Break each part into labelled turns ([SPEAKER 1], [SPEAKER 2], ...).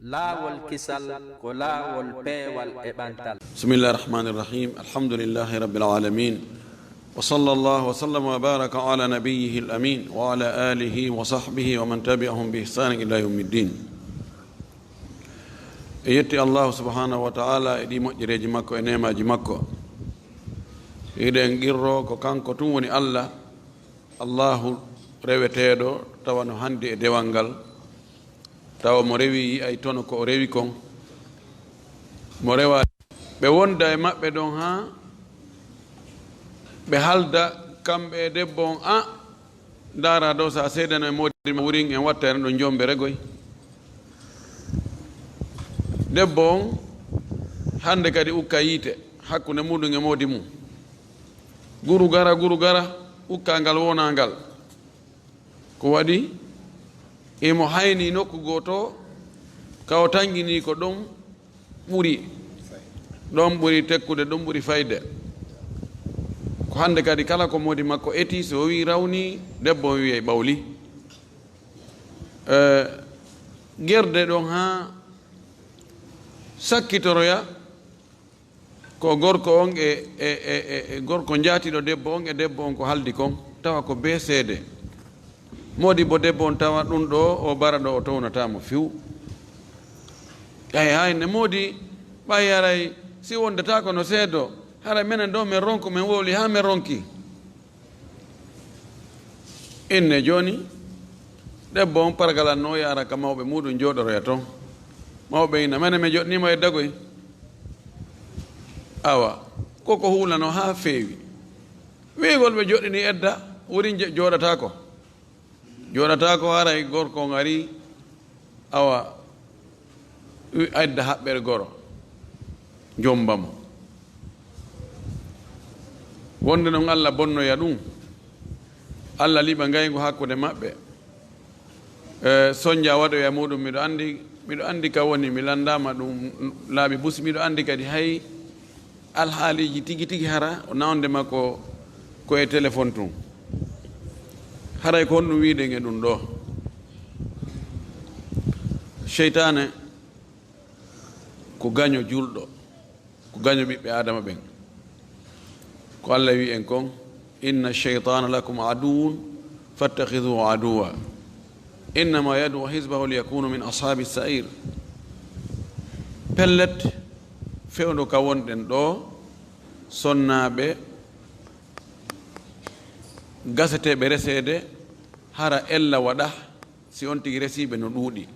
[SPEAKER 1] laawolkisal ko laawol peewal e ɓantal.
[SPEAKER 2] bismillahi rahmani rahim, alhamdulillahi rabbil alamin, wa sallallahu wa sallam wa baraka ala nabiyyihi al-amin wa ala alihi wa sahbihi wa man tabi'ahum bi ihsanin ila yawmiddin. E yetti Allah subhanahu wa ta'ala e ɗi moƴƴereji makko e nemaji makko. Eɗen qirro ko kanko tun woni Allah, Allahu reweteɗo tawa no handi e dewal ngal, tawa mo rewi ay tono ko o rewi kon, mo rewa ɓe wonda e maɓɓe ɗon ha ɓe halda kamɓe e debbo on ndara dow sa seedano e modi ma wurin en watta en ɗo jombe regoy. Debbo on hande kadi ukka yiite hakkunde muɗum e modi mum, guru gara ukka ngal wona ngal, ko waɗi emo hayni nokku goto kawo tangini ko ɗon ɓuri tekkude, ɗon ɓuri fayde. Ko hande kadi kala ko modi makko eti, so o wi rawni debbo on wiye ɓawli. Gerde ɗon ha sakkitoroya ko gorko on e gorko jaatiɗo debbo on e debbo on ko haldi kon, tawa ko be seede. Modi bo debbo on tawa ɗum ɗo o bara ɗo o townatamo fiw. Hayne modi ɓay haray si wondata ko no seedo, haray minen ɗo min ronko min wowli ha min ronki. Inne joni debbo on pargalan no yara ka mawɓe muɗum joɗoroya toon, mawɓe ina mene mi joɗnimo e dagoy, awa koko hulano ha feewi. Wiigol ɓe joɗɗini edda wuri joɗata ko haray gorko on ari awa edda haɓɓere goro jombamo. Wonde noon Allah bonnoya ɗum, Allah liɓa ngaygo hakkude maɓɓe. Soñja waɗoya muɗum miɗo andi ka woni, mi landama ɗum laaɓi busi, miɗo andi kadi hay alhaaliji tigi hara o nawde makko ko e téléphone tun, haray ko honɗum wiide e ɗum ɗo. Cheytane ko gaño julɗo, ko gaño ɓiɓɓe adama ɓen, ko Allah wi en kon inna cheytana lakum aduwun fattahiduhu aduwa innama yad'u hizbahu liyakunu min ashabi sa'ir. Pellet fewndo ka wonɗen ɗo, sonnaɓe gaseteɓe resede hara ella waɗa si on tigi resiɓe no ɗuuɗi.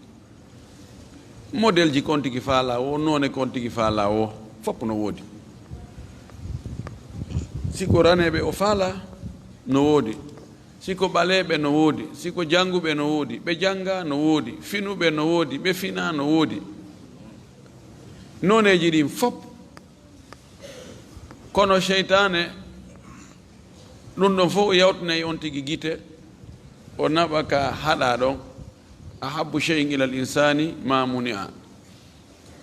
[SPEAKER 2] Modèle ji kon tigi faala o, none kon tigi faala o, fopp no woodi. Siko raneɓe o faala no woodi, siko ɓaleɓe no woodi, siko janguɓe no woodi, ɓe janga no woodi, finuɓe no woodi, ɓe fina no woodi, noneji ɗin fopp. Kono cheytane ɗum ɗon fof o yawtanayi on tigi gite, o naɓa ka haɗa ɗon. Ahabbu cheyin ilal insani ma munia,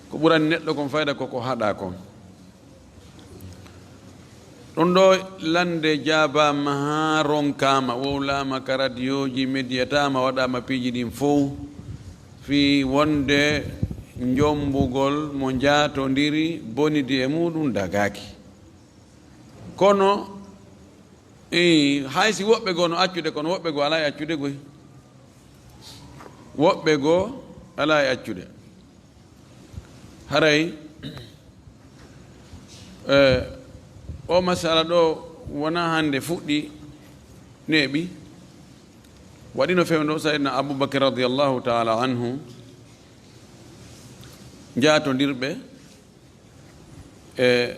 [SPEAKER 2] ko ɓurani neɗɗo kon fayda koko haɗa kon. ɗum ɗo lande jabama ha ronkama, wowlama ka radio ji, médiatama, waɗama piiji ɗin fof fi wonde jombugol mo jatodiri bonidi e muɗum dagaki. Kono haysi woɓɓe goo no accude, kono woɓɓe goo ala e accude goy, woɓɓe goo ala e accude. Haray o masala ɗo wona hande fuɗɗi neeɓi, waɗino fewndo sayyidina Aboubakar radiallahu taala anhu jatodirɓe e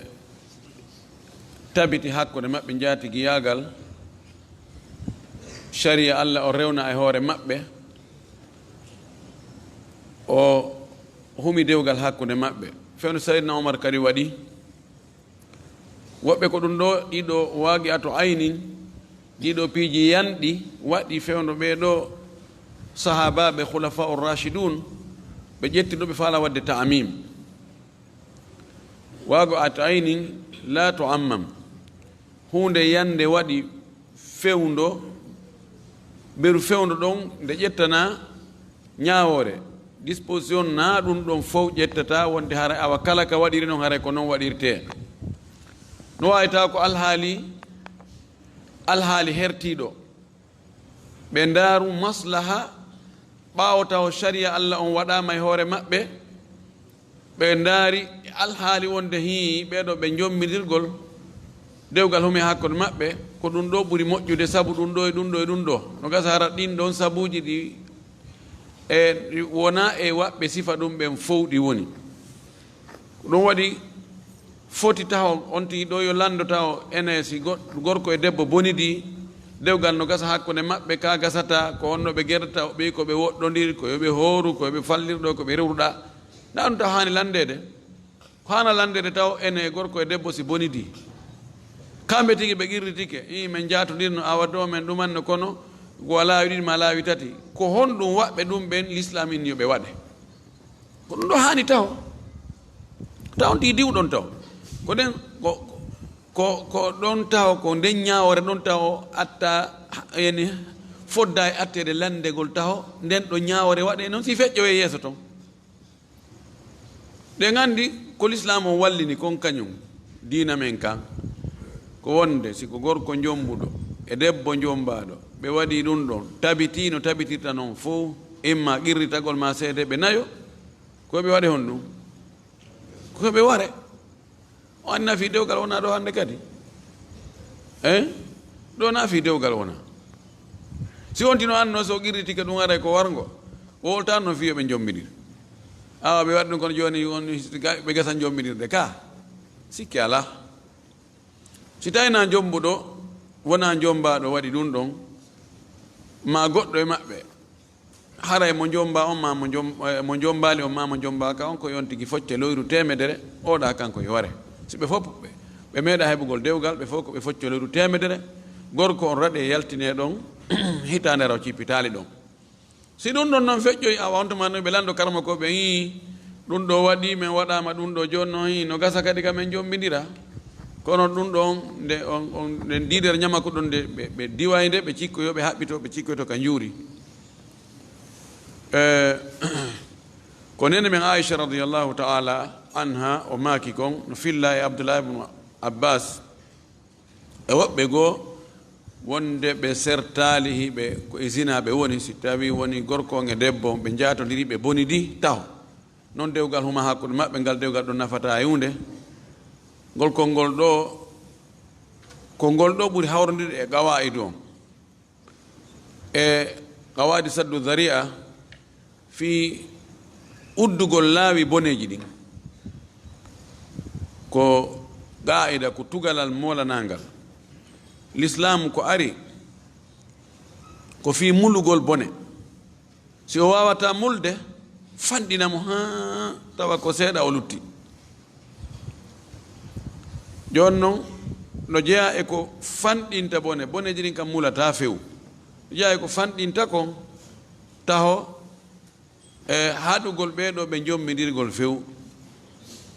[SPEAKER 2] tabiti hakkude maɓɓe jaatigi yaagal sharia Allah o rewna e hoore maɓɓe, o humi dewgal hakkude maɓɓe. Fewndo sayyidina Omar kadi waɗi, woɓɓe ko ɗum ɗo ɗiɗo waagi ato aynin, ɗiɗo piiji yanɗi waɗi fewndo ɓeeɗo sahabaɓe khulafa ur rashidun, ɓe ƴetti ɗo ɓe faala wadde ta'mim. Waago ato aynin la to ammam, hunde yande waɗi fewndo, beru fewndo ɗon nde ƴettana ñaawore disposition na ɗum ɗon fof ƴettata wonde hara awa kala ka waɗiri noon hara ko noon waɗirte no wayta ko alhaali hertiɗo ɓe ndaaru maslaha ɓaawata o sharia Allah on waɗama e hoore maɓɓe ɓe ndaari alhaali wonde hi ɓeɗo ɓe jommidirgol dewgal humi hakkude maɓɓe ko ɗum ɗo ɓuri moƴƴude sabu ɗum ɗo e ɗum ɗo e ɗum ɗo no gasa hara ɗin ɗon sabuji ɗi e wona e waɓɓe sifa ɗum ɓen fof ɗi woni ɗum waɗi foti taw on tigi ɗo yo lanndota o ene si gorko e debbo bonidi dewgal no gasa hakkude maɓɓe ka gasata ko honno ɓe gerdata o ɓeyi ko ɓe woɗɗodiri ko yoɓe hooru ko yoɓe fallirɗo ko ɓe rewruɗa nda ɗum taw hani landede ko hana landede taw ene gorko e debbo si bonidi kamɓe tigi ɓe qirritike i min jatodirno awa do men ɗumanno kono ko laawi ɗiɗi ma laawi tati ko honɗum waɓɓe ɗum ɓen l'islam inni yo ɓe waɗe ko ɗum ɗo hani taw on tigi diwɗon taw ko ɗen ko ɗon taw ko nden ñawore ɗon taw atta yani fodda e attede landegol taw nden ɗo ñawore waɗe noon si feƴƴo e yeeso ton ɗe gandi ko l'islam o wallini kon kañum diina men kan ko wonde siko gorko jombuɗo e debbo jombaɗo ɓe waɗi ɗum ɗon tabiti no tabitirta noon fof imma qirritagol ma seede ɓe nayo koɓe waɗe hon ɗum koɓe ware o anna fi dewgal wona ɗo hande kadi ɗo na fi dewgal wona si wontino anno so qirritike ɗum ara ko wargo o woltanno fiyo ɓe jombiɗir awa ɓe waɗi ɗum kono joni ɓe gasan jombiɗirde ka sikki ala si tawina jombuɗo wona jombaɗo waɗi ɗum ɗon ma goɗɗo e maɓɓe haray mo jomba on ma mo jombali on ma mo jombaka on ko yon tigi focce loyru temedere oɗa kanko yo ware si ɓe fof ɓe meeɗa heɓugol dewgal ɓe fof ko ɓe focce loyru temedere gorko on raɗe yaltine ɗon hitande raw cippitali ɗon si ɗum ɗon noon feƴƴoyi awa on tuma no ɓe lando karma ko ɓe yi ɗum ɗo waɗi min waɗama ɗum ɗo joni noon hi no gasa kadi kamen jombidira kono ɗum ɗon nde ndiɗere ñama ko ɗon nde ɓe diwayde ɓe cikkoyo ɓe haɓɓito ɓe cikkoyto ka juuri ko nene men aicha radiallahu taala anha o maaki kon no filla e abdoullah ibnu abbas e woɓɓe goo wonde ɓe sertali hiɓe ko e zina ɓe woni si tawi woni gorkon e debbo ɓe jatodiri ɓe bonidi taw noon dewgal huma hakkude maɓɓe ngal dewgal ɗo nafata e hunde ngol konngol ɗo ko ngol ɗo ɓuri hawrondirde e gawaidi on e gawaidi saddu daria fi uddugol laawi boneji ɗin ko qaida ko tugalal molanangal l'islam ko ari ko fi mulugol bone si o wawata mulde fanɗinamo ha tawa ko seeɗa o lutti joni noon no jeeya e ko fanɗinta boneji ɗin kam mulata few jeeya e ko fanɗinta kon taho e haɗugol ɓeɗo ɓe jommidirgol few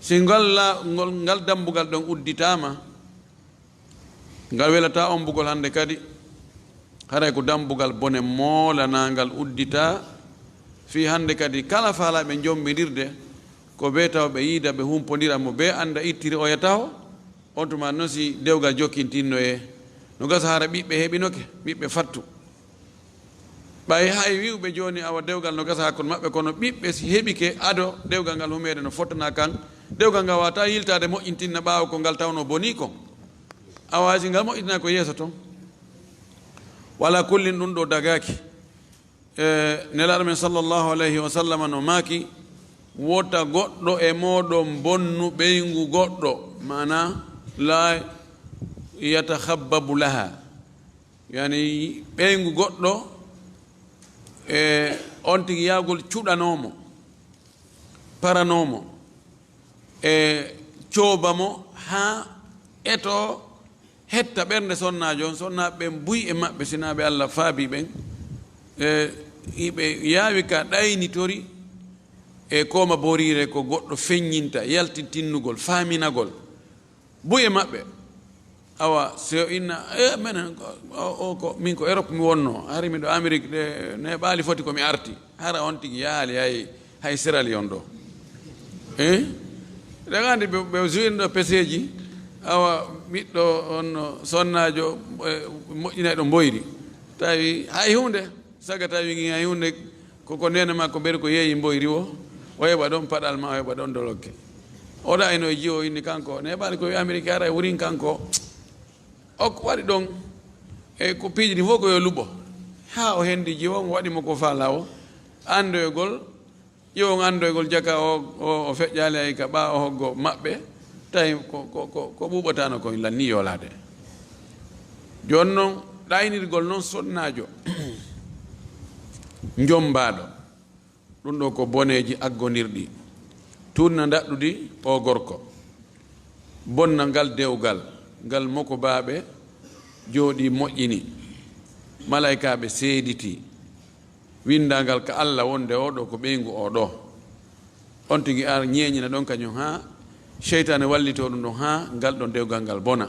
[SPEAKER 2] si ngal dambugal ɗon udditama ngal welata on bugol hande kadi haray ko dambugal bone molanangal uddita fi hande kadi kala faalaɓe jommidirde ko ɓe taw ɓe yiida ɓe humpodira mo ɓe anda ittiri oya taw on tuma noon si dewgal jokkintinno e no gasa hara ɓiɓɓe heɓinoke ɓiɓɓe fattu ɓay hay wiwɓe joni awa dewgal no gasa hakkude maɓɓe kono ɓiɓɓe si heɓike ado dewgal ngal humede no fottana kan dewgal ngal wata yiltade moƴƴintinna ɓaawa ko ngal tawno boni kon awasi ngal moƴƴitina ko yeeso toon wala kullin ɗum ɗo dagaki nelaɗo men sallllahu alayhi wa sallam no maaki wota goɗɗo e moɗon bonnu ɓeygu goɗɗo mana la yatakhabbabu laha yani ɓeygu goɗɗo e on tigi yagol cuɗanomo paranomo e coobamo ha eto hetta ɓernde sonnajo on sonnaɓe ɓen buy e maɓɓe sinaɓe Allah faabi ɓen iɓe yaawi ka ɗaynitori e koma borire ko goɗɗo feññinta yaltintinnugol faaminagol buy e maɓɓe awa so inna menen ko min ko Europe mi wonno hari miɗo Amérique de ne ɓaali foti komi arti hara on tigi yaali hay hay Sierra Leone ɗo daga andi ɓe joyinɗo peseji awa ɓiɗɗo on sonnajo moƴƴinay ɗo mboyri tawi hay hunde saga tawi hay hunde koko nene makko ɓeri ko yeeyi mboyri o heɓa ɗon paɗal ma o heɓa ɗon dolokke oɗa eno e jiyo inni kanko ne heɓani ko wi Amérique ara e wurin kanko o waɗi ɗon e ko piiji ɗi fof ko yo luɓo ha o hendi jiyo on waɗimo ko faala o andoygol ƴewon andoygol jaka o feƴƴali ay ka ɓa o hoggo maɓɓe tawi ko ɓuɓatano ko lanni yolade joni noon ɗaynirgol noon sonnajo jombaɗo ɗum ɗo ko boneji aggodirɗi tunna daɗɗudi o gorko bonna ngal dewgal ngal moko baaɓe jooɗi moƴƴini malaikaɓe seediti windangal ka Allah wonde oɗo ko ɓeygu oɗo on tigi ar ñeñina ɗon kañum ha cheytane wallito ɗum ɗon ha ngal ɗon dewgal ngal bona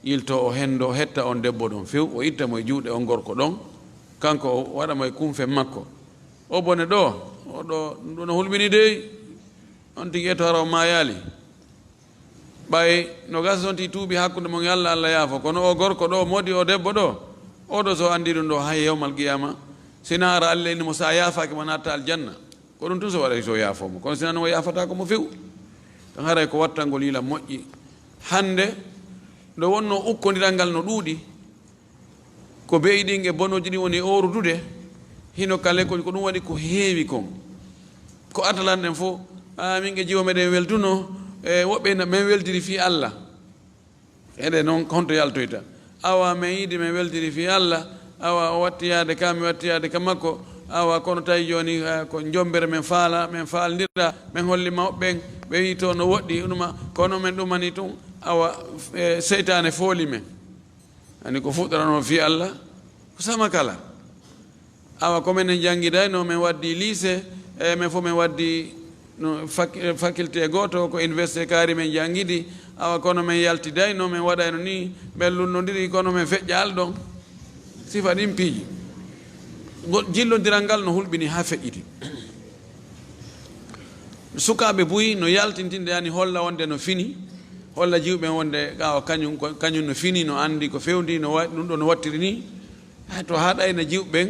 [SPEAKER 2] yilto o hendo hetta on debbo ɗon few o itta mo e juuɗe on gorko ɗon kanko o waɗamo e kumfe makko o bone ɗo oɗo ɗum no hulɓini dey on tigi eto hara o mayali ɓay no gasa on ti tuuɓi hakkude mon Allah Allah yaafo kono o gorko ɗo modi o debbo ɗo oɗo so andi ɗum ɗo hay yewmal qiyama sina ara Allah innimo sa yaafaki mo natta aljanna ko ɗum tun so waɗay so yaafomo kono sina o yaafata komo few tan haray ko wattangol yila moƴƴi hande ɗo wonno ukkodiral ngal no ɗuuɗi ko beyɗinge bonoji ɗi woni orudude hino kale ko ɗum waɗi ko heewi kon ko atalanɗen fof min e jiwo meɗen weltuno e woɓɓe min weldiri fi Allah eɗe noon honto yaltoyta awa min yiide min weldiri fi Allah awa o wattiyade ka mi wattiyade ka makko awa kono tawi joni ko jombere min faala min faalndirɗa min hollima ɓen ɓe wi to no woɗɗi ɗuma kono min ɗumani tun awa seytane fooli men ani ko fuɗɗorano fi Allah ko sama kala awa kominen jangguiday no min waddi lycée min fof min waddi no faculté goto ko université kaari min jangguidi awa kono min yaltiday no min waɗayno ni ɓellunnodiri kono min feƴƴal ɗon sifa ɗin piiji jillodiral ngal no hulɓini ha feƴƴiti sukaɓe buyi no yaltintinde yani holla wonde no fini holla jiwɓe wonde awa kañum no fini no andi ko fewndi no waɗi ɗum ɗo no wattiri ni to haɗayna jiwɓen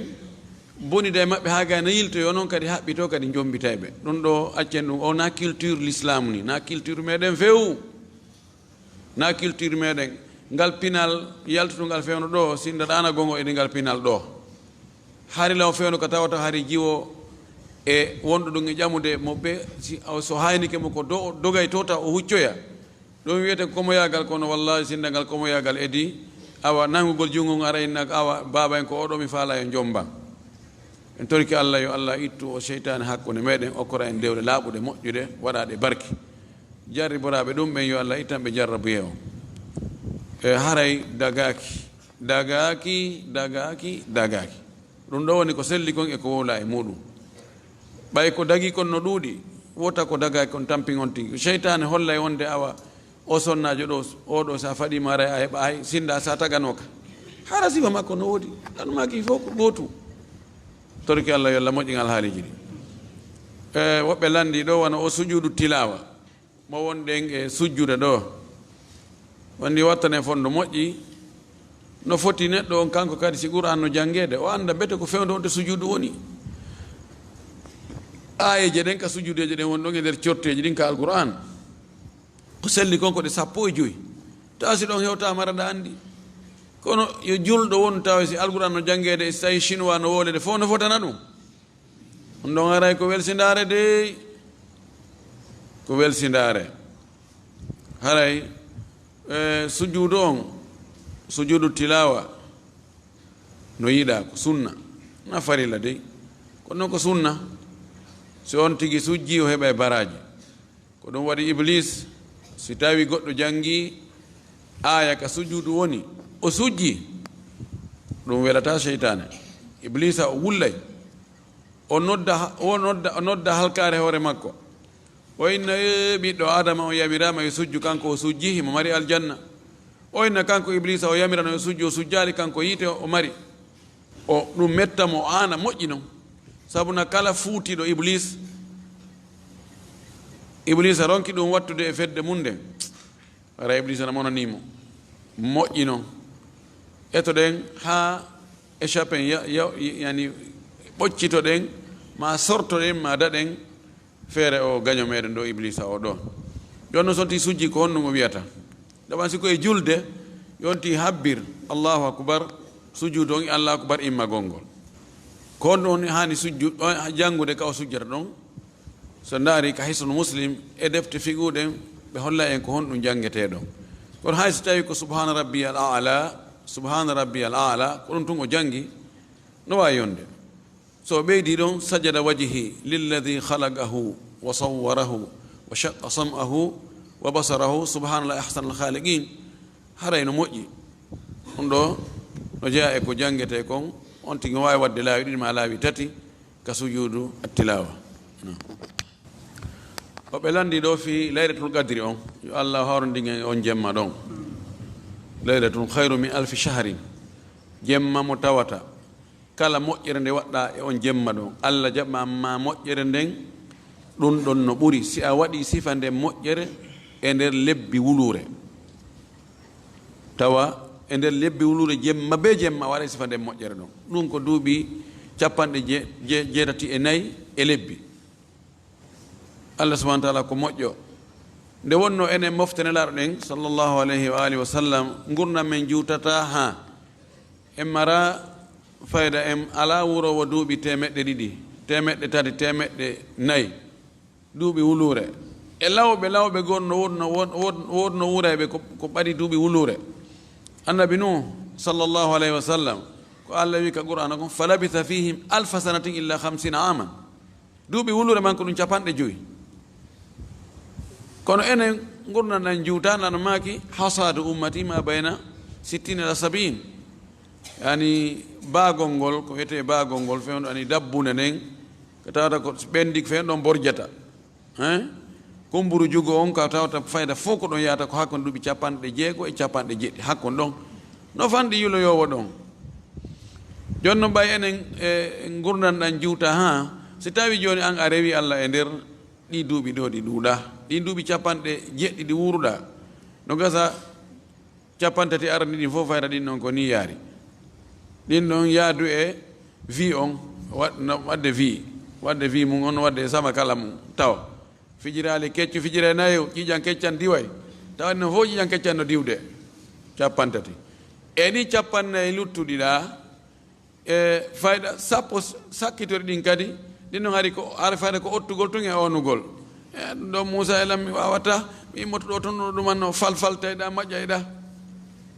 [SPEAKER 2] bonide e maɓɓe ha gay no yiltoyo noon kadi haɓɓito kadi jombitayɓe ɗum ɗo accen ɗum o na culture l'islam ni na culture meɗen few na culture meɗen ngal pinal yaltutungal fewno ɗo sinda ɗana gongo eɗi ngal pinal ɗo hari law fewno ko tawata hari jiwo e wonɗo ɗum e ƴamude moɓɓe so haynike mo ko dogay to taw o huccoya ɗum wiyete komoyagal kono wallahi sinda ngal komoyagal edi awa nangugol jungo ara innak awa baba en ko oɗo mi faala e jomban en torki Allah yo Allah ittu o cheytane hakkude meɗen okkora en dewle laaɓude moƴƴude waɗaɗe barke jarriboraɓe ɗum ɓen yo Allah ittanɓe jarrabuye o e haray dagaki ɗum ɗo woni ko selli kon e ko wowla e muɗum ɓay ko dagi kon no ɗuuɗi wota ko dagaki kon tampin on tigi cheytane holla e wonde awa o sonnajo ɗo oɗo sa faɗima ara a heɓa hay sinda sa taganoka hara sifa makko no woodi ɗanumaki fof ko gootu torki Allah yo Allah moƴƴingal haaliji ɗi e woɓɓe landi ɗo wona o sujudu tilawa mo wonɗen e sujjude ɗo wandi wattane fonno moƴƴi no foti neɗɗo on kanko kadi si Qur'an no janguede o anda bete ko fewde wonde sujudu woni ayeje ɗen ka sujudeje ɗen woni ɗon e nder corteji ɗin ka Al-Qur'an ko selli konko ɗe 15 taw si ɗon hewtama aɗa andi kono yo julɗo won tawa si Al-Qur'an no janguede so tawi chinois no wolede fof no fotana ɗum on ɗon aray ko welsindare de ko welsindare haray sujudu on sujudu tilawa no yiɗa ko sunna na farilla dey kono noon ko sunna so on tigi sujji o heɓa e baraji ko ɗum waɗi Iblis si tawi goɗɗo jangi aya ka sujudu woni o sujji ɗum welata cheytane Iblisa o wullay o nodda halkare hoore makko o inna ɓiɗɗo adama o yamirama yo sujju kanko o sujji himo mari aljanna o inna kanko Iblisa o yamirano yo sujju o sujjali kanko yiite o mari o ɗum mettamo o ana moƴƴi noon sabuna kala fuutiɗo Iblis iblisa ronki ɗum wattude e fedde mum nden ara iblisa na monanimo moƴƴi noon etoɗen ha échappen yani ɓoccitoɗen ma sortoɗen ma daɗen feere o gaño meɗen ɗo iblisa o ɗon jonno sonti sujji ko honɗum o wiyata ɗaɓan siko e julde yonti habbir allahu akbar sujude on allahu akbar immagol ngol ko honɗum hani janngude ka o sujjata ɗon so ndaari ka hisnu muslim e defte figuɗen ɓe holla en ko honɗum jangete ɗon kono hay so tawi ko subhana rabbi al ala ko ɗum tun o jangi no wawi yonde so ɓeydi ɗon sajada wajhi lilladi halaqahu wa sawwarahu wa shaqqa sam'ahu wa basarahu subhanallah ahsanal khaliqin haray no moƴƴi ɗum ɗo no jeeya e ko jangete kon on tigi wawi wadde laawi ɗiɗi ma laawi tati ka sujudu attilawa o ɓe landi ɗo fi laylatul qadri on yo allah hawrondingen on jemma ɗon laylatul khayru min alfi shahrin jemma mo tawata kala moƴƴere nde waɗɗa e on jemma ɗon allah jaɓma ma moƴƴere nden ɗum ɗon no ɓuri si a waɗi sifa nde moƴƴere e nder lebbi wulure tawa e nder lebbi wulure jemma be jemma waɗa sifa nde moƴƴere ɗon ɗum ko duuɓi capanɗe jeetati e nayyi e lebbi allah subahana taala ko moƴƴo nde wonno enen moftenelaɗo ɗen sallllahu alayhi wa alihi wa sallam gurdam men juutata ha en mara fayda en ala wurowo duuɓi temeɗɗe ɗiɗi temeɗɗe tati temeɗɗe nayyi duuɓi wulure e lawɓe gonno wodno wuurayɓe ko ɓaɗi duuɓi wulure annabi nu sallllahu alayhi wa sallam ko allah wi ka qur'ana kon falabitha fihim alfa sanatin illa 50 aman duuɓi wulure man ko ɗum capanɗe joyi kono enen gurdam ɗan juutanan maki hasadu ummati ma bayna 60 ila 70 yani baagol ngol ko wiyete baagol ngol fewno ani dabbunde nden ko tawata ko ɓendi ko fen ɗon borjata kumburu jugo on ka tawata fayda fof ko ɗon yahata ko hakkon duuɓi capanɗe jeego e capanɗe jeɗɗi hakkon ɗon no fanɗi yuloyowo ɗon joni noon ɓay enen e gurdam ɗan juuta ha si tawi joni an a rewi allah e nder ɗi duuɓi ɗo ɗi ɗuuɗa ɗin duuɓi capanɗe jeɗɗi ɗi wuruɗa no gasa capantati arani ɗin fof fayda ɗin ɗon ko ni yaari ɗin ɗon yaadu e vie on wadde vie mum on wadde e sama kala mum tawa fijirali keccu fijire nayo ƴiƴan keccan diway tawani no fof ƴiƴan keccan no diwde capantati e ɗi capannayyi luttuɗi ɗa e fayda sappo sakkitori ɗin kadi ɗin ɗon hari ko ara fayda ko ottugol tun e onugol e ɗum ɗo moussa elam mi wawata mi immotoɗo toon no ɗumanno falfaltayɗa moƴƴayɗa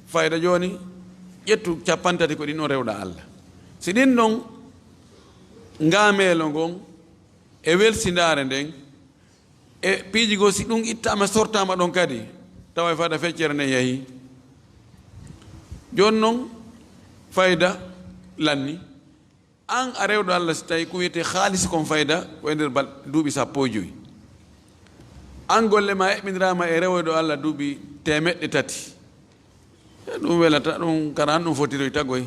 [SPEAKER 2] fayda joni ƴettu capantati ko ɗin ɗon rewɗa allah si ɗin ɗon ngamelo ngon e welsidare nden e piiji goo si ɗum ittama sortama ɗon kadi tawa e fayda feccere nde yeehi joni noon fayda lanni an a rewɗo allah si tawi ko wiyete haalis kon fayda ko e nder duuɓi 15 an golle ma eɓɓidirama e rewoyɗo allah duuɓi 300 ɗum welata ɗum karan ɗum fotiroy tagoy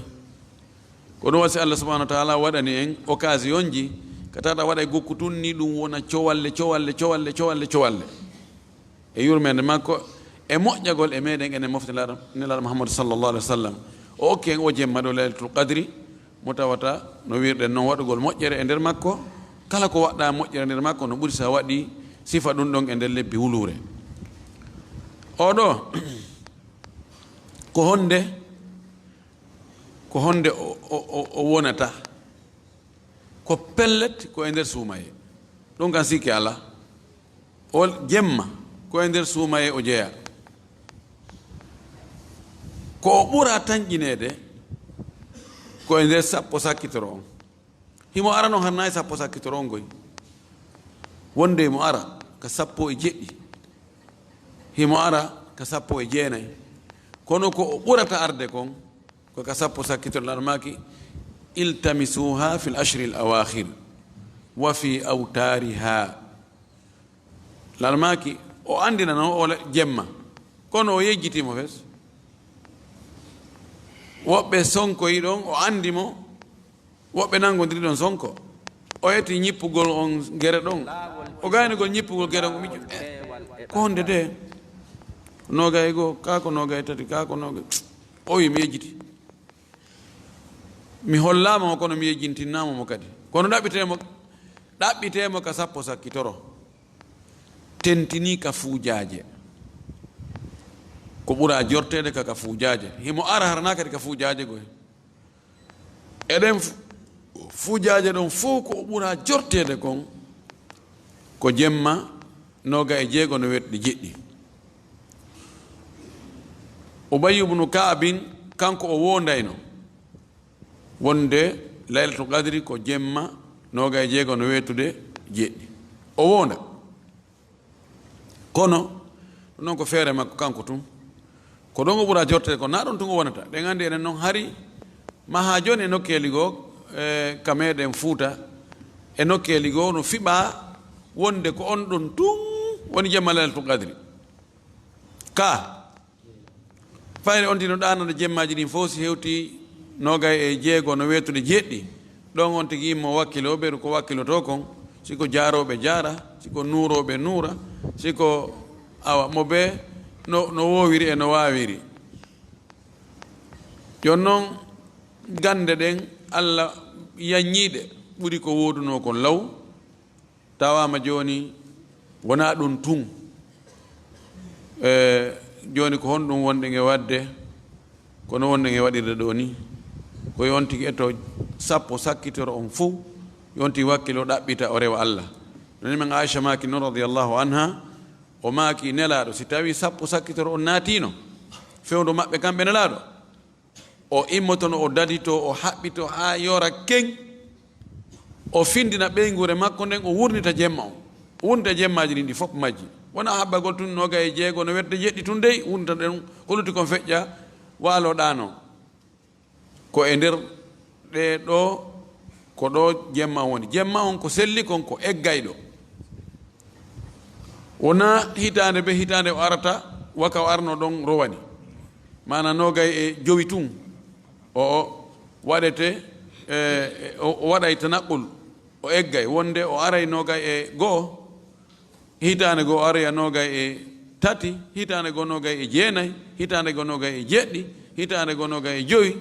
[SPEAKER 2] ko ɗum wasi allah subahanahu wa taala waɗani en occasion ji ka tata waɗa e gokku tun ni ɗum wona cowalle e yurmede makko e moƴƴagol e meɗen enen mofte nelaɗo mouhammadou sallllahu alih wa sallam o okki en o jemma ɗo laylatul qadri mo tawata no wirɗen noon waɗugol moƴƴere e nder makko kala ko waɗɗa moƴƴere e nder makko no ɓuri sa waɗi sifa ɗum ɗon e nder lebbi wulure oɗo ko honde o wonata ko pellet ko e nder suumaye ɗum kan sikki ala o jemma ko e nder suumaye o jeeya ko o ɓura tañƴinede ko e nder sappo sakkitoro on himo ara noon hannayi sappo sakkitoro on goy wonde mo ara ka 17 himo ara ka 19 kono ko o ɓurata arde kon ko ka 10 sakkitoro larmaki iltamisuha fi l ashri l awakhir wa fi awtariha larmaki o andina noon o jemma kono o yejjitimo fes woɓɓe sonkoyi ɗon o andimo woɓɓe nangodiri ɗon sonko o yeti ñippugol on gere ɗon o gaynugol ñippugol geɗon o miƴƴo ko honde de noga e goo ka ko noga e tati ka ko noga o wi mi yejjiti mi hollama mo kono mi yejjintinnamo mo kadi kono ɗaɓɓitemo ka sappo sakkitoro tentini ka fuujaje ko ɓura jortede kaka fuujaje himo ara harana kadi ka fuujaje goy eɗen fuujaje ɗon fof ko ɓura jortede kon ko jemma noga e jeego no weɗɗi jeɗɗi Ubayy ibn Ka'bin kanko o wondayno wonde laylatul qadri ko jemma noga e jeego no wetude jeɗɗi o wonda kono non ko feere makko kanko tun ko ɗon o ɓura jortede ko na ɗon tun o wonata ɗen andi enen noon hari ma ha joni e nokkeli goo ka meɗen Fuuta e nokkeli goo no fiɓa wonde ko on ɗon tun woni jemma laylatul qadri ka fayre on tino ɗanoɗo jemmaji ɗin fof si hewti noga e jeego no wetude jeɗɗi ɗon on tigi immo wakkiloɓe ko wakkiloto kon siko jaaroɓe jaara siko nuuroɓe nuura siko awa mo ɓe no wowiri e no wawiri jon noon gande ɗen Allah yanñiɗe ɓuri ko woduno kon law tawama joni wona ɗum tun joni ko honɗum wonɗen e wadde kono wonɗen e waɗirde ɗo ni ko yon tigi eto sappo sakkitoro on fou yon tigi wakkilo ɗaɓɓita o rewa Allah noni men Aisha maki noon radiallahu anha o maki nelaɗo si tawi sappo sakkitoro on naatino fewdo maɓɓe kamɓe nelaɗo o immotono o dadito o haɓɓito ha yora keng o findina ɓeygure makko nden o wurnita jemma o wurnita jemmaji ɗin ɗi fof majji wona haɓɓagol tun noga e jeego no wedde jeɗɗi tun dey wurnita ɗen holuti kon feƴƴa waloɗano ko e nder ɗe ɗo ko ɗo jemma woni jemma on ko selli kon ko eggayɗo wona hitande be hitande o arata waka o arno ɗon rowani mana nogay e jowi tun o waɗete o waɗay tanaqqul o eggay wonde o aray nogay e go'o hitande goo aroya nogay e tati hitande goo nogay e jeenayi hitande goo nogay e jeɗɗi hitande goo nogay e joyi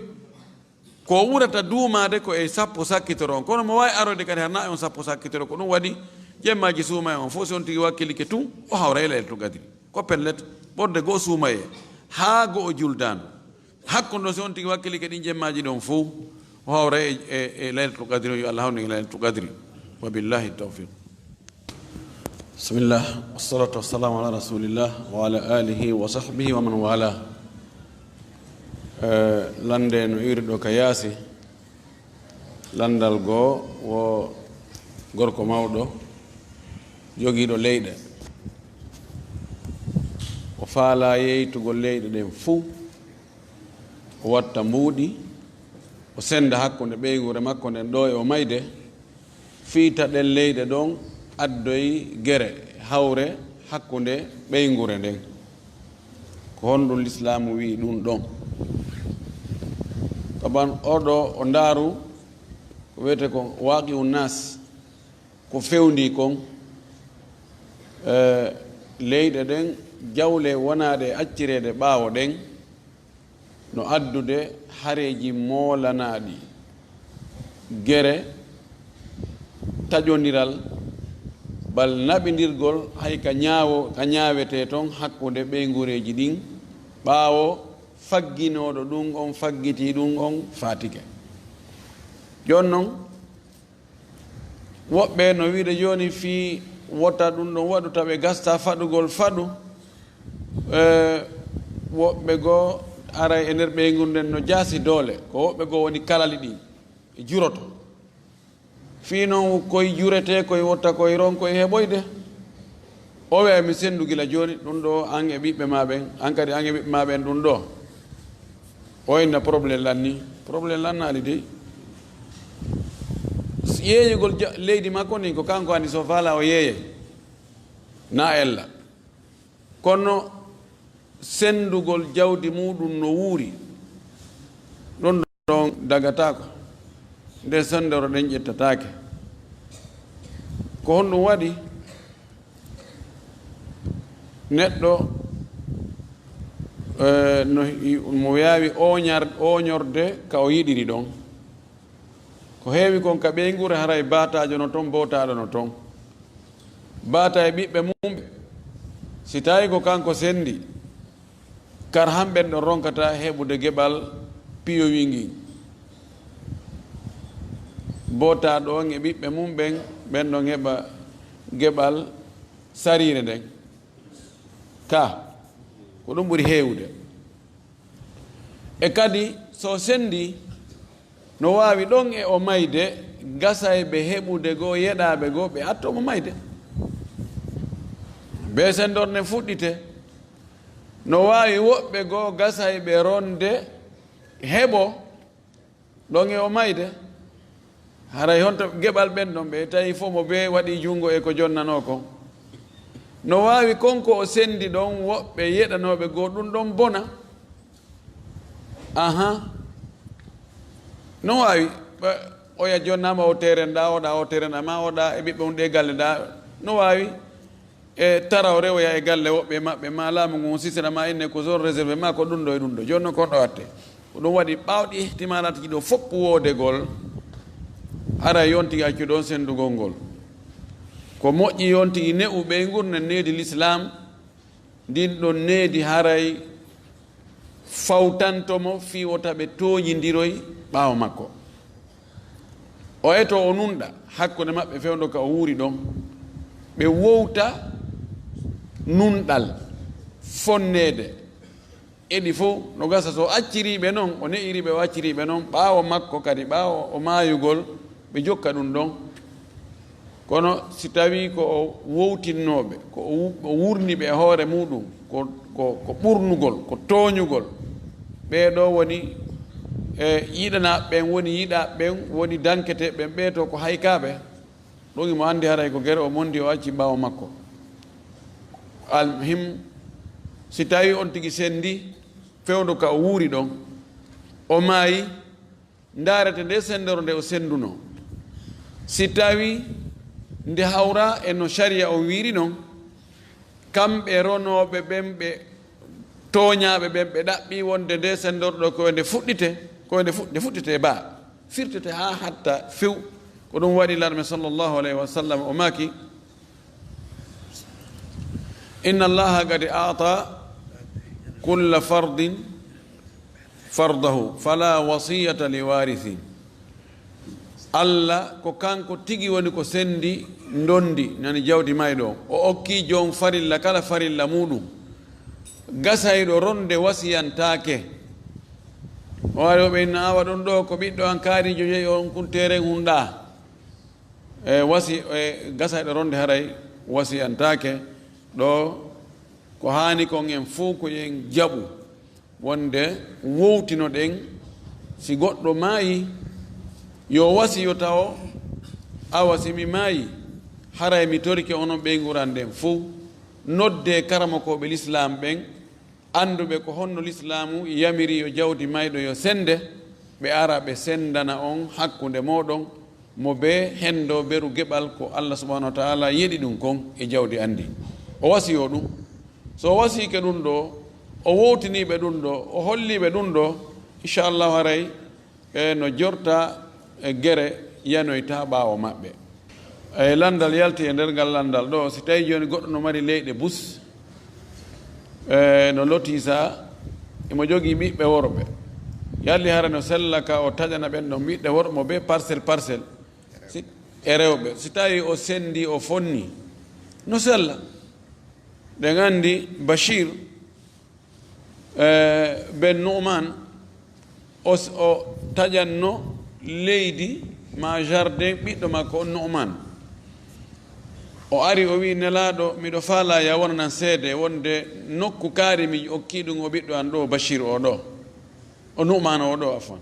[SPEAKER 2] ko ɓurata duumade ko e sappo sakkitoro on kono mo wawi arode kadi harna e on sappo sakkitoro ko ɗum waɗi jemmaji suuma e on fof si on tigi wakkilike tun o hawra e laylatul qadri ko pellet ɓorde goo suuma e haa go o juldano hakkude ɗon si on tigi wakkilike ɗin jemmaji ɗon fof o hawra e laylatul qadri o yo Allah hawni e laylatul qadri wa billahi tawfiq bismillah wassalatu wassalamu ala rasulillah wa ala alihi wa sahbihi wa man wala lande no iri ɗo ka yaasi landal goo wo gorko mawɗo jogiiɗo leyɗe o faala yeytugol leyɗe ɗen fuu o watta mbuuɗi o senda hakkunde ɓeygure makko nden ɗo e o mayde fiita ɗen leyɗe ɗon addoy gere hawre hakkunde ɓeygure nden ko honɗum l'islamu wi ɗum ɗon kaban oɗo o ndaaru ko wiyete ko waaqi unnas ko fewndi kon leyɗe ɗen jawle wonade accirede ɓaawo ɗen no addude hareji moolanaɗi gere taƴodiral bal naɓidirgol hay ka ñaawete toon hakkude ɓeygureji ɗin ɓaawo fagginoɗo ɗum on faggiti ɗum on fatike joni noon woɓɓe no wiide joni fi wotta ɗum ɗon waɗu taɓe gasta faɗugol faɗu woɓɓe goo ara e nder ɓeygude nden no jaasi doole ko woɓɓe goo woni kalali ɗi e juroto fi noon koye jurete koye wotta koye ron koye heɓoyde o wiya mi sendu gila joni ɗum ɗo an e ɓiɓɓe maɓen an kadi an e ɓiɓɓe maɓen ɗum ɗo o inna probléme lanni probléme lannali dey yeeyugol leydi makko ni ko kanko andi so faala o yeeye na ella kono sendugol jawdi muɗum no wuuri ɗon ɗon dagatako nde sendoro ɗen ƴettatake ko honɗum waɗi neɗɗo no mo yaawi oñorde ka o yiɗiri ɗon ko heewi kon ka ɓeygure haray batajo no toon botaɗo no toon bata e ɓiɓɓe mumɓe si tawi ko kanko sendi kar hamɓen ɗon ronkata heɓude geɓal piyowi ngi botaɗo on e ɓiɓɓe mum ɓen ɗon heɓa geɓal sarire nden ka ko ɗum ɓuri heewde e kadi so sendi no waawi ɗon e o mayde gasa e ɓe heɓude goo yeɗaɓe goo ɓe attomo mayde be sendorne fuɗɗite no waawi woɓɓe goo gasa e ɓe ronde heɓo ɗon e o mayde haray honto geɓal ɓen ɗon ɓe tawi fof mo be waɗi jungo e ko jonnano kon no waawi konko o sendi ɗon woɓɓe yeɗanoɓe goo ɗum ɗon bona no waawi oya jonnama o terenɗa oɗa o terenɗama oɗa e ɓiɓɓe mum ɗe galle ɗa no waawi e tara o rewoya e galle woɓɓe maɓɓe ma laamu ngu sisana ma inne ko zone réservé ma ko ɗum ɗo e ɗum ɗo joni noon kon ɗo watte ko ɗum waɗi ɓawɗi ihtimalatuji ɗo fopp woodegol ara yontigi accu ɗon sendugol ngol ko moƴƴi yontigi ne'u ɓey gurne needi l'islam ndin ɗon needi haray fawtantomo fiwota ɓe tooñidiroy ɓaawo makko o eto o nunɗa hakkude maɓɓe fewndo ka o wuuri ɗon ɓe wowta nunɗal fonneede eɗi fof no gasa so acciriɓe noon o ne'iriɓe o acciriɓe noon ɓaawo makko kadi ɓaawo o maayugol ɓe jokka ɗum ɗon kono si tawi ko o wowtinnoɓe ko o wurniɓe e hoore muɗum ko ɓurnugol ko tooñugol ɓeeɗo woni e yiɗanaɓe ɓen woni yiɗaɓe ɓen woni dankete ɓen ɓeeto ko haykaɓe ɗum imo anndi haray ko gere o mondi o acci ɓaawo makko alhim si tawi on tigi sendi fewndo ka o wuuri ɗon o maayi ndaarete nde sendoro nde o senduno si tawi nde hawra e no sharia o wiiri noon kamɓe ronoɓe ɓen ɓe tooñaɓe ɓen ɓe ɗaɓɓi wonde nde sendorɗo koye nde fuɗɗite nde fuɗɗite e baa firtete ha hatta few ko ɗum waɗi larme sallllahu alayhi wa sallam o maaki inna allaha qad a'ta kulla fardin fardahu fala wasiyata li warithin allah ko kanko tigi woni ko sendi ndondi nani jawdi mayɗo o okki joom farilla kala farilla muɗum gasayɗo ronde wasiyantake o wari o ɓe inna awa ɗon ɗo ko ɓiɗɗo an kaarijo jeeyi on kunteren hunɗa gasayɗo ronde haray wasiyantake ɗo ko hani kon en fuu ko yen jaɓu wonde wowtino ɗen si goɗɗo maayi yo wasiyo taw awa simi maayi haray mi torike onon ɓeyguran nden fuu nodde karamakoɓe l'islam ɓen anduɓe ko honno l'islamu yamiri yo jawdi mayɗo yo sende ɓe ara ɓe sendana on hakkude moɗon mo be hendo beru geɓal ko allah subahanahu wa taala yeɗi ɗum kon e jawdi andi o wasiyo ɗum so o wasike ɗum ɗo o wowtiniɓe ɗum ɗo o holliɓe ɗum ɗo inchallahu haray no jorta e gere yanoyta ɓaawo maɓɓe e landal yalti e nder ngal landal ɗo si tawi joni goɗɗo no mari leyɗe bus no lotisa emo jogii ɓiɓɓe worɓe yalli hara no sella ka o taƴana ɓen ɗon ɓiɓɓe worɓe mo ɓe parcelle e rewɓe si tawi o sendi o fonni no sella ɗen anndi bachir ben nouman o taƴanno leydi ma jardin ɓiɗɗo makko on nouman o ari o wi nelaɗo miɗo faala ya wonanan seede wonde nokku kaari mi okki ɗum o ɓiɗɗo an ɗo bachir o ɗo o nouman o ɗo afan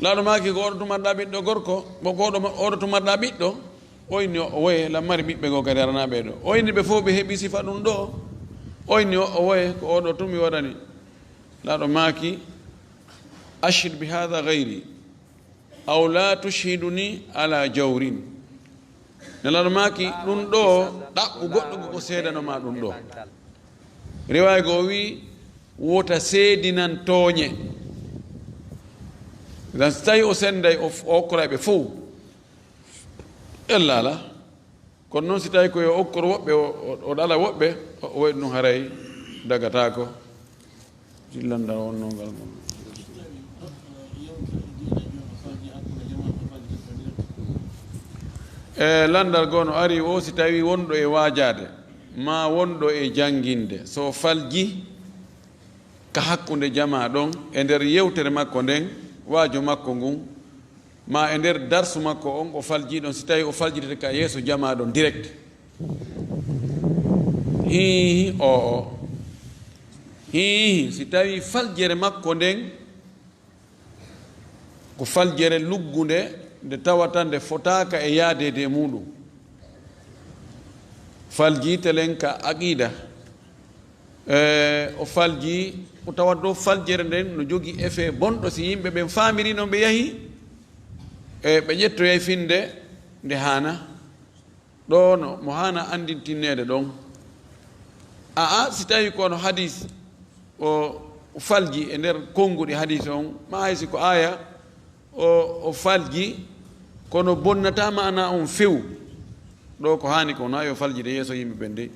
[SPEAKER 2] laaɗo maki ko oɗo tumarɗa ɓiɗɗo gorko oɗo tumarɗa ɓiɗɗo oyni o woye lammari ɓiɓɓe goo kadi aranaɓe ɗo oyni ɓe fof ɓe heeɓi sifa ɗum ɗo oyni o woye ko oɗo tumi waɗani laaɗo maki ashhid bi hada gayri aw la tushhiduni ala jawrin nelano maki ɗum ɗo ɗaɓɓu goɗɗo ko seedanoma ɗum ɗo riwaya go wi wota seedinan tooñe dan so tawi o senday o okkoraɓe fof ella ala kono noon si tawi koye okkoro woɓɓe o ɗala woɓɓe o waɗi ɗum haray dagatako jillanda wonnongal mon landal gono ari o si tawi wonɗo e waajade ma wonɗo e janginde so falji ka hakkude jama ɗon e nder yewtere makko nden waajo makko ngun ma e nder darsu makko on o falji ɗon si tawi o faljidete ka yeeso jama ɗon direct hihi hihi si tawi faljere makko nden ko faljere luggunde nde tawata nde fotaka e yaadede e muɗum falji telen ka aqida o falji o tawat dow faljere nden no jogii effet bonɗo si yimɓe ɓen famiri noon ɓe yahi e ɓe ƴettoyay finde nde hana ɗo no mo hana andintinnede ɗon aa si tawi kono hadis o falji e nder konnguɗi hadis on ma haysi ko aya o falji kono bonnata mana on few ɗo ko hani ko na yo faljide yeeso yimɓe ɓen de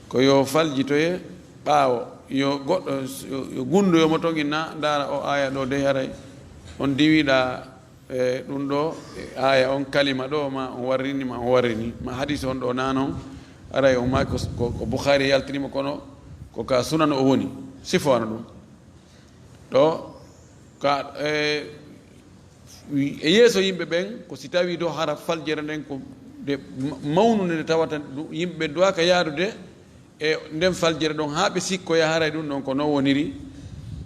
[SPEAKER 2] ko yo faljitoye ɓaawo yo goɗɗo yo gundoyomo ton inna ndara o aya ɗo de haray on diwiɗa e ɗum ɗo aya on kalima ɗo ma on warrini ma on warrini ma hadis on ɗo nanon aray on maki ko boukhari yaltinima kono ko ka sunan o woni sifowano ɗum ɗo ka e yeeso yimɓe ɓen ko si tawi do hara faljere nden ko de mawnude nde tawata yimɓe duwaka yaadude e nden faljere ɗon haa ɓe sikkoya haray ɗum ɗon ko non woniri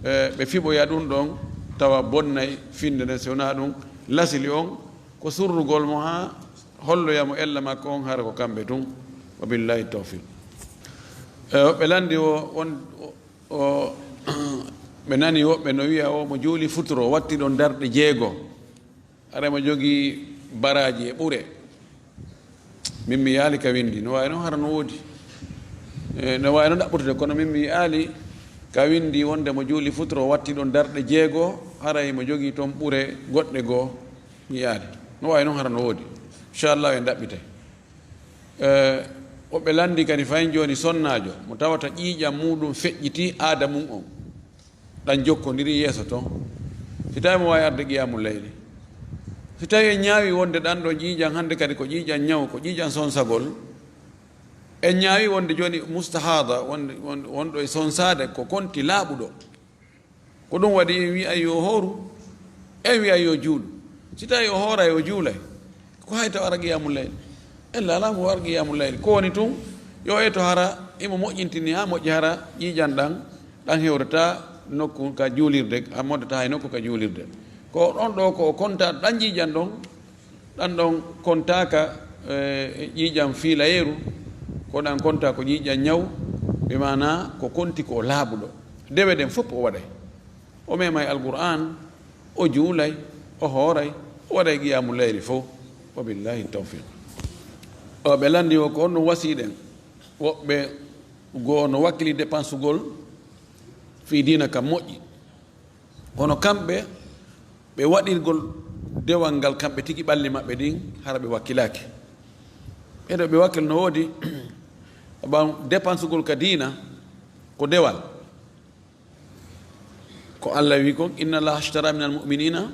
[SPEAKER 2] ɓe fiɓoya ɗum ɗon tawa bonnay finde nden si wona ɗum lasili on ko surrugol mo haa holloyamo ella makko on hara ko kamɓe tun wa billahi tawfiq woɓɓe landi o ɓe nani woɓɓe no wiya o mo juuli futuro watti ɗon darɗe 6 ara mo jogii baraji e ɓure min mi yaali ka windi no wawi noon hara no woodi no wawi noon ɗaɓɓutude kono min mi yaali ka windi wonde mo juuli futuro watti ɗon darɗe 6 haray mo jogii toon ɓure goɗɗe 2 mi yaali no wawi noon hara no woodi inchallah en ɗaɓɓitay woɓɓe landi kadi fayin joni sonnajo mo tawata ƴiiƴam muɗum feƴƴiti aada mum on ɗan jokkodiri yeeso toon si tawi mo wawi arde qiyamul leyli si tawi en ñaawi wonde ɗan ɗo ƴiiƴan hannde kadi ko ƴiiƴan ñaw ko ƴiiƴan sonsagol en ñaawi wonde joni mustahada wonɗo e sonsade ko konti laaɓuɗo ko ɗum waɗi en wiya yo hooru en wiya yo juuɗu si tawi o hooray o juulay ko hay to ara qiyamul leyli ella ala mo war qiyamul leyli ko woni tun yo e to hara imo moƴƴintini ha moƴƴi hara ƴiiƴan ɗan hewrata nokku ka juulirde a moddata hay nokku ka juulirde ko ɗon ɗo ko konta ɗan ƴiiƴan ɗon ɗan ɗon kontaka ƴiiƴan fiilayeru ko ɗan konta ko ƴiiƴan ñaw ɓe mana ko konti ko laaɓuɗo dewe ɗen fof o waɗay o memay alqur'an o juulay o hooray o waɗay qiyamul leyli fof wa billahi tawfiq o ɓe landi o ko on ɗum wasiɗen woɓɓe goo no wakkili dépense gol fi dina kam moƴƴi kono kamɓe ɓe waɗirgol dewal ngal kamɓe tigi ɓalli maɓɓe ɗin hara ɓe wakkilaki ɓeɗo ɓe wakkil no woodi ɓan dépense gol ka dina ko dewal ko Allah wi kon inna allaha ashtara min almuminina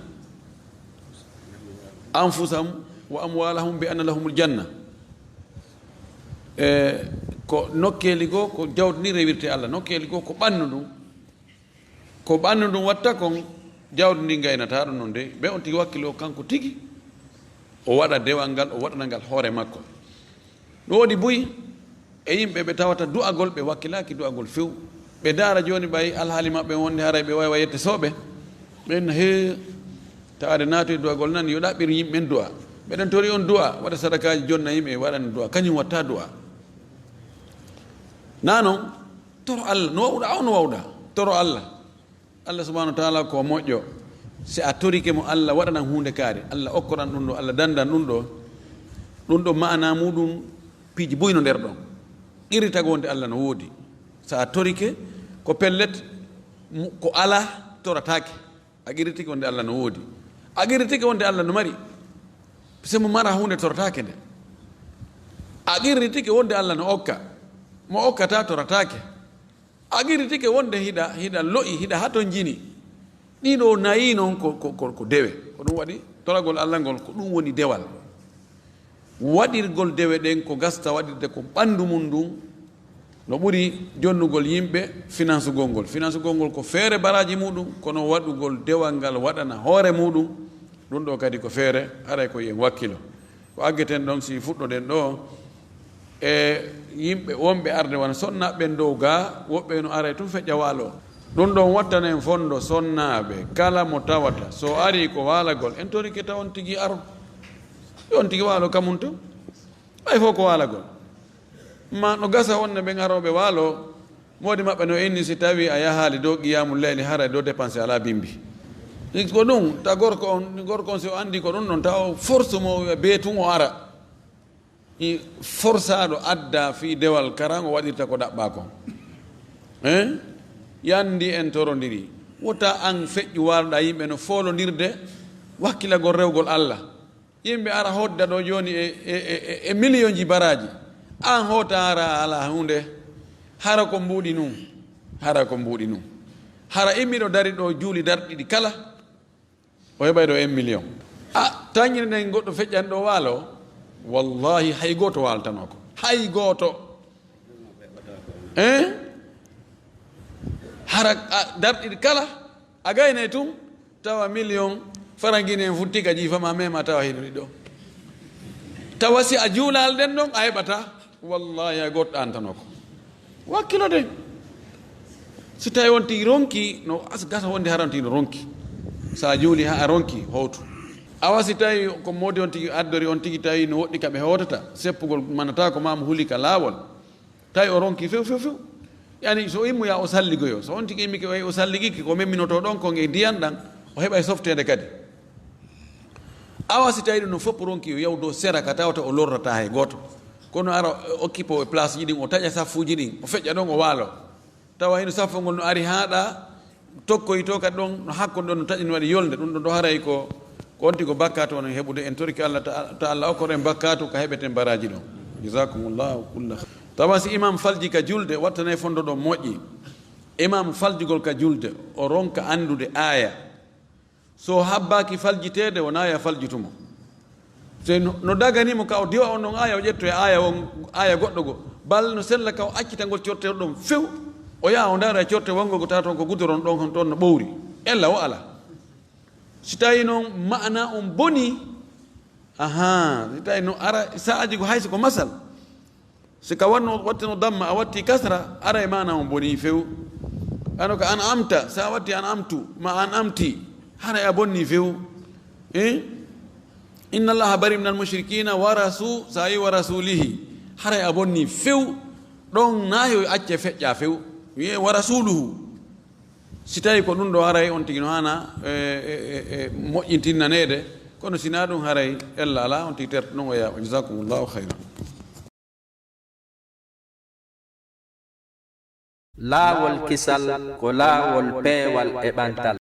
[SPEAKER 2] anfusahum wa amwalahum bi anna lahumul janna ko nokkeli goo ko jawdi ni rewirte Allah nokkeli goo ko ɓannu ɗum watta kon jawdi ndi gaynata ɗum noon de ɓe on tigi wakkili o kanko tigi o waɗa dewal ngal o waɗana ngal hoore makko no woodi boyi e yimɓe ɓe tawata du'agol ɓe wakkilaki du'agol few ɓe daara joni ɓay alhaali maɓɓe wonde haray ɓe wawa yette sooɓe ɓen he taade naatoy du'agol nan yo ɗaɓɓir yimɓe ɓen du'a ɓeɗen tori on du'a waɗa sadakaji jonna yimɓe waɗani du'a kañum watta du'a na noon toro Allah no wawɗa o no wawɗa toro Allah Allah subahanahu wa taala ko moƴƴo si a torike mo Allah waɗanan hunde kaari Allah okkoran ɗum ɗo Allah dandan ɗum ɗo ɗum ɗo mana muɗum piiji buyno nder ɗon irritago wonde Allah no woodi sa torike ko pellet ko ala toratake a irritike wonde Allah no woodi a irritike wonde Allah no mari se mo mara hunde toratake nde a irritike wonde Allah no okka mo okkata toratake a irritike wonde hiɗa lo'i hiɗa haton jini ɗiɗo nayi noon ko dewe ko ɗum waɗi toragol Allah ngol ko ɗum woni dewal waɗirgol dewe ɗen ko gasta waɗirde ko ɓandu mum ɗum no ɓuri jonnugol yimɓe finance ngol ko feere baraji muɗum kono waɗugol dewal ngal waɗana hoore muɗum ɗum ɗo kadi ko feere aray ko yen wakkilo ko aggeten ɗon si fuɗɗoɗen ɗo e yimɓe wonɓe arde wana sonnaɓen dow ga woɓɓe no aray tun feƴƴa waalo ɗum ɗon wattanen fondo sonnaɓe kala mo tawata so ari ko waalagol en torike taw on tigi aro on tigi waalo kamum to ɓay fof ko waalagol ma no gasa wonne ɓen aroɓe waalo modi maɓɓe no inni si tawi a yahaali dow qiyamu leyli hara dow dépense ala bimbi ko ɗum ta gorko on si o andi ko ɗum ɗon taw force mo be tun o ara i forçaɗo adda fi dewal karan o waɗirta ko ɗaɓɓa kon yandi en torodiri wota an feƴƴu walɗa yimɓe no foolondirde wakkilagol rewgol Allah yimɓe ara hodda ɗo joni e million ji baraji an hota ara ala hunde hara ko mbuuɗi num hara immiɗo dari ɗo juuli darɗiɗi kala o heɓay ɗo 1 million a tañire nden goɗɗo feƴƴani ɗo waalo wallahi hay goto waltano ko hay goto hara darɗiɗi kala a gaynay tum tawa million farangini en futti ka jiifama mema tawa hiɗoɗi ɗo tawa si a juulal ɗen ɗon a heɓata wallahi hay goto antano ko wakkilo de si tawi on tigi ronki no gata wonde haranti no ronki sa juuli ha a ronki howtu awa si tawi ko modi on tigi addori on tigi tawi no woɗɗi kaɓe hewtata seppugol manata ko mamo huuli ka laawol tawi o ronki few yani so immoya o salligoyo so on tigi immike wayi o salligiki ko memminoto ɗon ko e ndiyan ɗan o heɓa e softede kadi awa si tawi ɗum no fopp ronki o yaw dow sera ka tawata o lorrata hay goto kono ara occupé e place ji ɗin o taƴa saffuji ɗin o feƴƴa ɗon o waalo tawa hino saffugol no ari haɗa tokkoyi to kadi ɗon no hakkon ɗon no taƴi no waɗi yolde ɗum ɗon ɗo haray ko onti ko bakkatu on heɓude en toriki Allah ta Allah okkoren bakkatu ka heɓeten baraji ɗon jasakumullahu kulla tawa si imam falji ka julde wattanayi fondo ɗon moƴƴi imam faljugol ka julde o ronka andude aya so habbaki faljitede wona aya faljitumo so no daganimo ka o diwa on ɗon aya o ƴetto e aya goɗɗo go bal no sella ka o accita ngol cortere ɗon few o yaha o ndaara e corte wongo go tawa toon ko gudoron ɗon toon no ɓowri ella o ala si tawi noon ma'ana on boni si tawi no ara sa'aji ko hayso ko masal si ka wattino damma a watti kasra ara e mana on boni few ano ko an amta sa watti an amtu ma an amti hana e a bonni few inna allaha bari min almushrikina sa yi wa rasulihi hara e a bonni few ɗon nayo acce feƴƴa few wiye wa rasuluhu si tawi ko ɗum ɗo haray on tigi no hana moƴƴintinnanede kono sina ɗum haray ella ala on tigi terto ɗon o yaa jasakumullahu hayran
[SPEAKER 1] laawol kisal ko laawol peewal e ɓantal